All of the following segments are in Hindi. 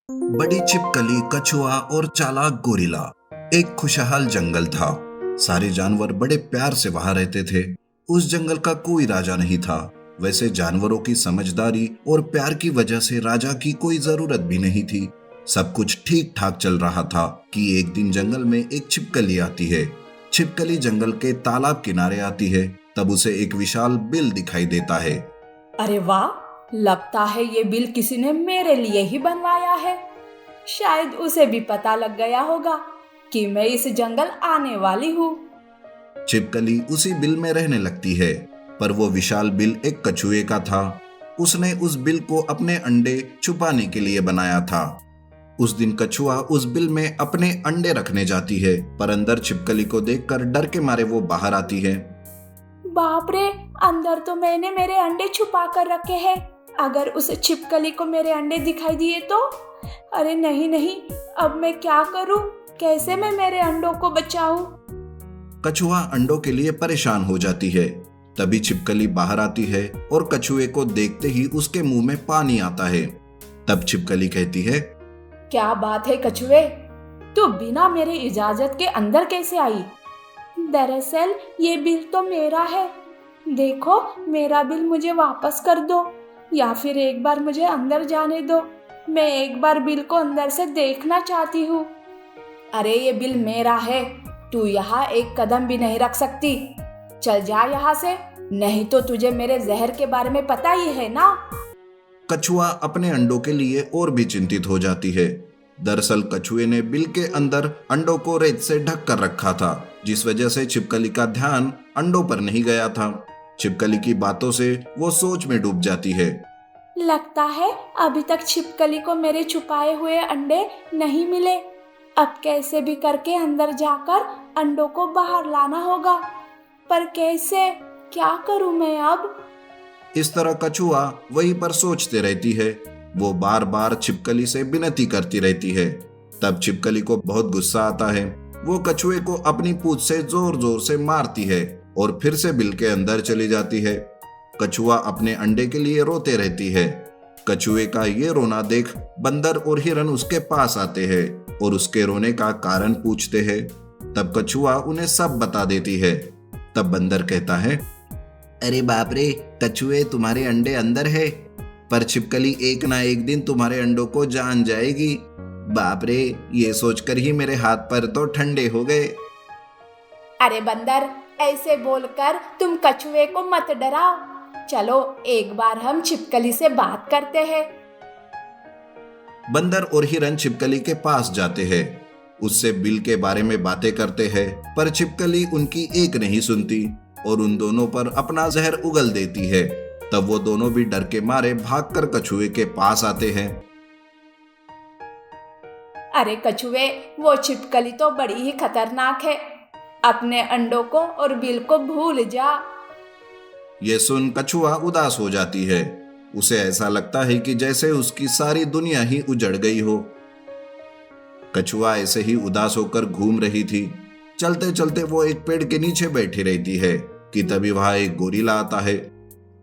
बड़ी छिपकली, कछुआ और चालाक गोरिल्ला। एक खुशहाल जंगल था। सारे जानवर बड़े प्यार से वहां रहते थे। उस जंगल का कोई राजा नहीं था। वैसे जानवरों की समझदारी और प्यार की वजह से राजा की कोई जरूरत भी नहीं थी। सब कुछ ठीक ठाक चल रहा था कि एक दिन जंगल में एक छिपकली आती है। छिपकली जंगल के तालाब किनारे आती है। तब उसे एक विशाल बिल दिखाई देता है। अरे वाह, लगता है ये बिल किसी ने मेरे लिए ही बनवाया है। शायद उसे भी पता लग गया होगा कि मैं इस जंगल आने वाली हूँ। छिपकली उसी बिल में रहने लगती है। पर वो विशाल बिल एक कछुए का था। उसने उस बिल को अपने अंडे छुपाने के लिए बनाया था। उस दिन कछुआ उस बिल में अपने अंडे रखने जाती है, पर अंदर छिपकली को देखकर डर के मारे वो बाहर आती है। बाप रे, अंदर तो मैंने मेरे अंडे छुपा कर रखे हैं। अगर उस छिपकली को मेरे अंडे दिखाई दिए तो? अरे नहीं नहीं, अब मैं क्या करूँ? कैसे मैं मेरे अंडों को बचाऊं? कछुआ अंडों के लिए परेशान हो जाती है। तभी छिपकली बाहर आती है और कछुए को देखते ही उसके मुंह में पानी आता है। तब छिपकली कहती है, क्या बात है कछुए, तू बिना मेरे इजाजत के अंदर कैसे आई? दरअसल ये बिल तो मेरा है। देखो, मेरा बिल मुझे वापस कर दो या फिर एक बार मुझे अंदर जाने दो। मैं एक बार बिल को अंदर से देखना चाहती हूँ। अरे ये बिल मेरा है, तू यहाँ एक कदम भी नहीं रख सकती। चल जा यहाँ से, नहीं तो तुझे मेरे जहर के बारे में पता ही है ना। कछुआ अपने अंडों के लिए और भी चिंतित हो जाती है। दरअसल कछुए ने बिल के अंदर अंडों को रेत से ढक कर रखा था, जिस वजह से छिपकली का ध्यान अंडों पर नहीं गया था। छिपकली की बातों से वो सोच में डूब जाती है। लगता है अभी तक छिपकली को मेरे छुपाए हुए अंडे नहीं मिले। अब कैसे भी करके अंदर जाकर अंडों को बाहर लाना होगा। पर कैसे? क्या करूं मैं अब? इस तरह कछुआ वहीं पर सोचते रहती है। वो बार बार छिपकली से विनती करती रहती है। तब छिपकली को बहुत गुस्सा आता है। वो कछुए को अपनी पूंछ से जोर जोर से मारती है और फिर से बिल के अंदर चली जाती है। कछुआ अपने अंडे के लिए रोते रहती है। कछुए का ये रोना देख बंदर और हिरन उसके पास आते हैं और उसके रोने का कारण पूछते हैं। तब कछुआ उन्हें सब बता देती है। तब बंदर कहता है, अरे बाप रे, कछुए तुम्हारे अंडे अंदर है, पर छिपकली एक ना एक दिन तुम्हारे अंडों को जान जाएगी। बाप रे, ये सोचकर ही मेरे हाथ पैर तो ठंडे हो गए। अरे बंदर, ऐसे बोलकर तुम कछुए को मत डराओ। चलो एक बार हम छिपकली से बात करते हैं। बंदर और हिरन छिपकली के पास जाते हैं। उससे बिल के बारे में बातें करते हैं, पर छिपकली उनकी एक नहीं सुनती और उन दोनों पर अपना जहर उगल देती है। तब वो दोनों भी डर के मारे भागकर कछुए के पास आते हैं। अरे कछुए, वो छिपकली तो बड़ी ही खतरनाक है। अपने अंडों को और बिल को भूल जा। ये सुन कछुआ उदास हो जाती है। उसे ऐसा लगता है कि जैसे उसकी सारी दुनिया ही उजड़ गई हो। कछुआ ऐसे ही उदास होकर घूम रही थी। चलते चलते वो एक पेड़ के नीचे बैठी रहती है कि तभी वहां एक गोरिल्ला आता है।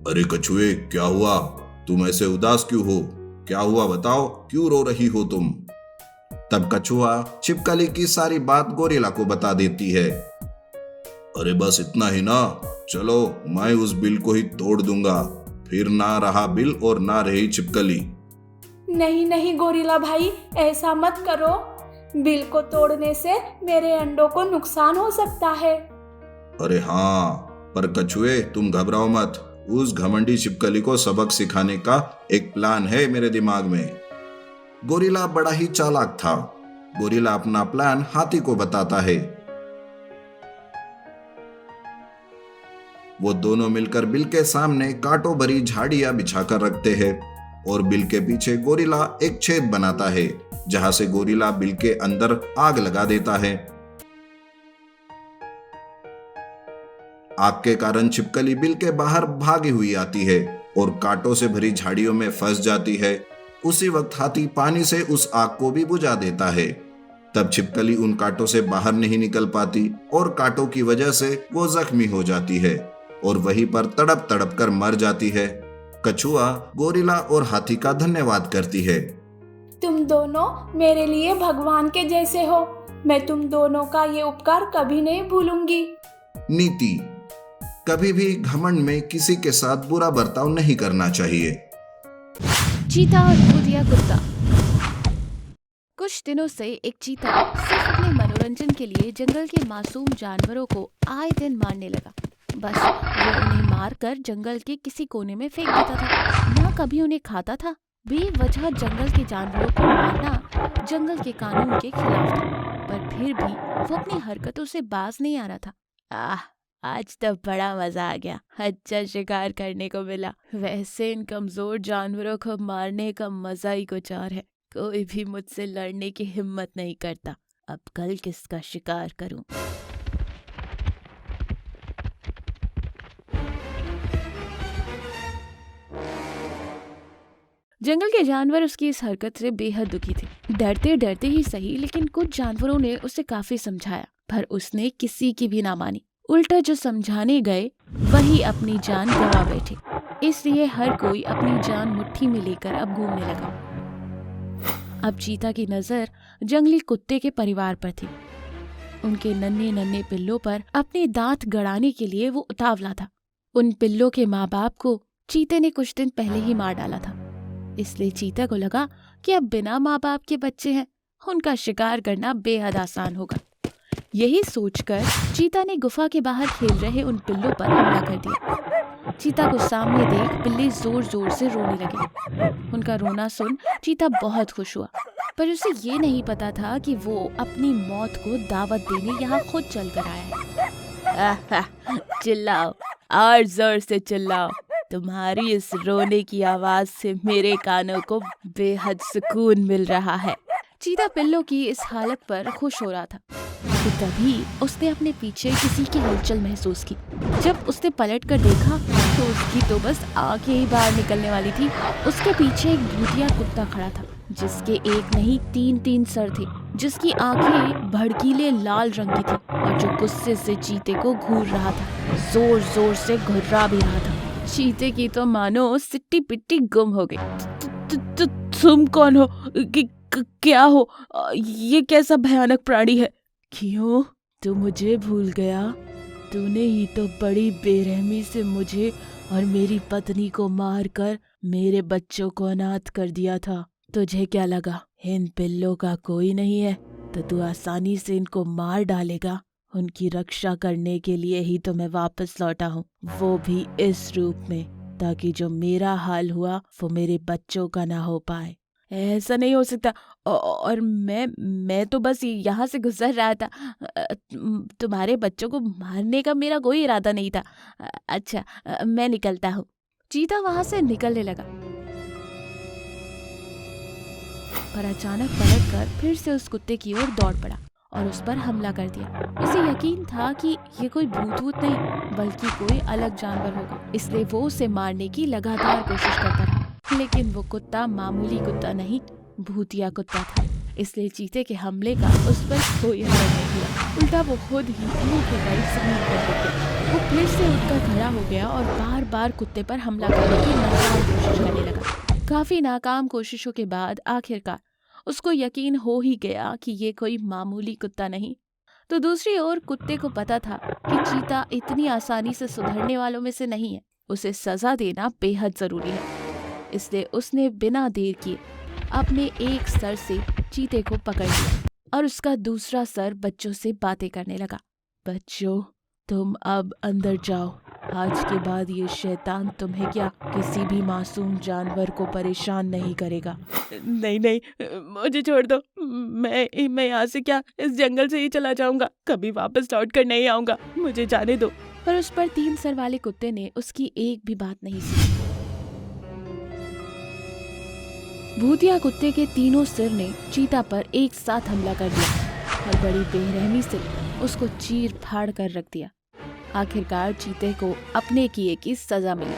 अरे कछुए, क्या हुआ? तुम ऐसे उदास क्यों हो? क्या हुआ बताओ, क्यों रो रही हो तुम? तब कछुआ छिपकली की सारी बात गोरिल्ला को बता देती है। अरे बस इतना ही ना, चलो मैं उस बिल को ही तोड़ दूंगा, फिर ना रहा बिल और ना रही छिपकली। नहीं नहीं गोरिल्ला भाई, ऐसा मत करो। बिल को तोड़ने से मेरे अंडों को नुकसान हो सकता है। अरे हाँ, पर कछुए तुम घबराओ मत। उस घमंडी छिपकली को सबक सिखाने का एक प्लान है मेरे दिमाग में। गोरिल्ला बड़ा ही चालाक था। गोरिल्ला अपना प्लान हाथी को बताता है। वो दोनों मिलकर बिल के सामने कांटों भरी झाड़ियां बिछाकर रखते हैं और बिल के पीछे गोरिल्ला एक छेद बनाता है, जहां से गोरिल्ला बिल के अंदर आग लगा देता है। आग के कारण छिपकली बिल के बाहर भागी हुई आती है और कांटों से भरी झाड़ियों में फंस जाती है। उसी वक्त हाथी पानी से उस आग को भी बुझा देता है। तब छिपकली उन कांटों से बाहर नहीं निकल पाती और कांटों की वजह से वो जख्मी हो जाती है और वहीं पर तड़प तड़प कर मर जाती है। कछुआ गोरिल्ला और हाथी का धन्यवाद करती है। तुम तुम दोनों मेरे लिए भगवान के जैसे हो। मैं तुम दोनों का ये उपकार कभी नहीं भूलूंगी। नीति, कभी भी घमंड में किसी के साथ बुरा बर्ताव नहीं करना चाहिए। चीता और भूतिया कुत्ता। कुछ दिनों से एक चीता सिर्फ अपने मनोरंजन के लिए जंगल के मासूम जानवरों को आए दिन मारने लगा। बस वो उन्हें मारकर जंगल के किसी कोने में फेंक देता था। ना कभी उन्हें खाता था। बेवजह जंगल के जानवरों को मारना जंगल के कानून के खिलाफ था, पर फिर भी वो अपनी हरकतों से बाज नहीं आ रहा था। आज तो बड़ा मजा आ गया, अच्छा शिकार करने को मिला। वैसे इन कमजोर जानवरों को मारने का मजा ही कुछ और है। कोई भी मुझसे लड़ने की हिम्मत नहीं करता। अब कल किसका शिकार करूं? जंगल के जानवर उसकी इस हरकत से बेहद दुखी थे। डरते डरते ही सही, लेकिन कुछ जानवरों ने उसे काफी समझाया, पर उसने किसी की भी ना मानी। उल्टा जो समझाने गए वही अपनी जान गंवा बैठे। इसलिए हर कोई अपनी जान मुट्ठी में लेकर अब घूमने लगा। अब चीता की नजर जंगली कुत्ते के परिवार पर थी। उनके नन्हे नन्हे पिल्लों पर अपने दांत गड़ाने के लिए वो उतावला था। उन पिल्लों के माँ बाप को चीते ने कुछ दिन पहले ही मार डाला था। इसलिए चीता को लगा कि अब बिना माँ बाप के बच्चे हैं, उनका शिकार करना बेहद आसान होगा। यही सोचकर चीता ने गुफा के बाहर खेल रहे उन पिल्लों पर हमला कर दिया। चीता को सामने देख पिल्ले जोर जोर से रोने लगे। उनका रोना सुन चीता बहुत खुश हुआ, पर उसे ये नहीं पता था कि वो अपनी मौत को दावत देने यहाँ खुद चल कर आया है। चिल्लाओ और जोर से चिल्लाओ, तुम्हारी इस रोने की आवाज से मेरे कानों को बेहद सुकून मिल रहा है। चीता पिल्लों की इस हालत पर खुश हो रहा था कि तभी उसने अपने पीछे किसी की हलचल महसूस की। जब उसने पलट कर देखा तो उसकी तो बस आंखें ही बाहर निकलने वाली थी। उसके पीछे एक भूतिया कुत्ता खड़ा था, जिसके एक नहीं तीन सर थे, जिसकी आंखें भड़कीले लाल रंग की थी और जो गुस्से से चीते को घूर रहा था, जोर जोर से घुर्रा भी रहा था। चीते की तो मानो सिट्टी पिट्टी गुम हो गई। तुम कौन हो? क्या हो? ये कैसा भयानक प्राणी है? क्यों तू मुझे भूल गया? तूने ही तो बड़ी बेरहमी से मुझे और मेरी पत्नी को मारकर मेरे बच्चों को अनाथ कर दिया था। तुझे क्या लगा इन पिल्लों का कोई नहीं है तो तू आसानी से इनको मार डालेगा? उनकी रक्षा करने के लिए ही तो मैं वापस लौटा हूँ, वो भी इस रूप में, ताकि जो मेरा हाल हुआ वो मेरे बच्चों का ना हो पाए। ऐसा नहीं हो सकता। और मैं तो बस यहाँ से गुजर रहा था। तुम्हारे बच्चों को मारने का मेरा कोई इरादा नहीं था। अच्छा, मैं निकलता हूँ। चीता वहां से निकलने लगा, पर अचानक पलटकर फिर से उस कुत्ते की ओर दौड़ पड़ा और उस पर हमला कर दिया। उसे यकीन था कि ये कोई भूत नहीं बल्कि कोई अलग जानवर होगा, इसलिए वो उसे मारने की लगातार कोशिश करता रहा। लेकिन वो कुत्ता मामूली कुत्ता नहीं, भूतिया कुत्ता था। इसलिए चीते के हमले का उस पर कोई असर नहीं हुआ। उल्टा वो खुद ही मुंह के बल जमीन पर गिर गया। वो फिर से उठकर खड़ा हो गया और बार बार कुत्ते पर हमला करने की नाकाम कोशिश करने लगा। काफी नाकाम कोशिशों के बाद आखिरकार उसको यकीन हो ही गया कि ये कोई मामूली कुत्ता नहीं। तो दूसरी ओर कुत्ते को पता था कि चीता इतनी आसानी से सुधरने वालों में से नहीं है, उसे सजा देना बेहद जरूरी है। इसलिए उसने बिना देर किए अपने एक सर से चीते को पकड़ लिया और उसका दूसरा सर बच्चों से बातें करने लगा। बच्चों, तुम अब अंदर जाओ। आज के बाद ये शैतान तुम्हें क्या किसी भी मासूम जानवर को परेशान नहीं करेगा। नहीं, मुझे छोड़ दो। मैं यहाँ से क्या, इस जंगल से ही चला जाऊंगा, कभी वापस लौट कर नहीं आऊंगा, मुझे जाने दो। पर उस पर 3 सर वाले कुत्ते ने उसकी एक भी बात नहीं सुनी। भूतिया कुत्ते के तीनों सिर ने चीता पर एक साथ हमला कर दिया और बड़ी बेरहमी से उसको चीर फाड़ कर रख दिया। आखिरकार चीते को अपने किए की सजा मिली।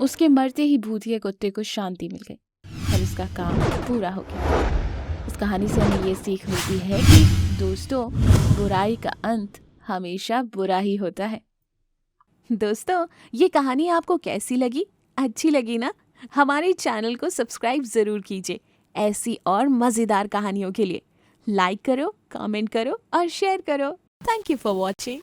उसके मरते ही भूतिया कुत्ते को शांति मिल गई और उसका काम पूरा हो गया। इस कहानी से हमें ये सीख मिलती है कि दोस्तों, बुराई का अंत हमेशा बुरा ही होता है। दोस्तों, ये कहानी आपको कैसी लगी? अच्छी लगी ना? हमारे चैनल को सब्सक्राइब जरूर कीजिए। ऐसी और मजेदार कहानियों के लिए लाइक करो, कमेंट करो और शेयर करो। Thank you for watching.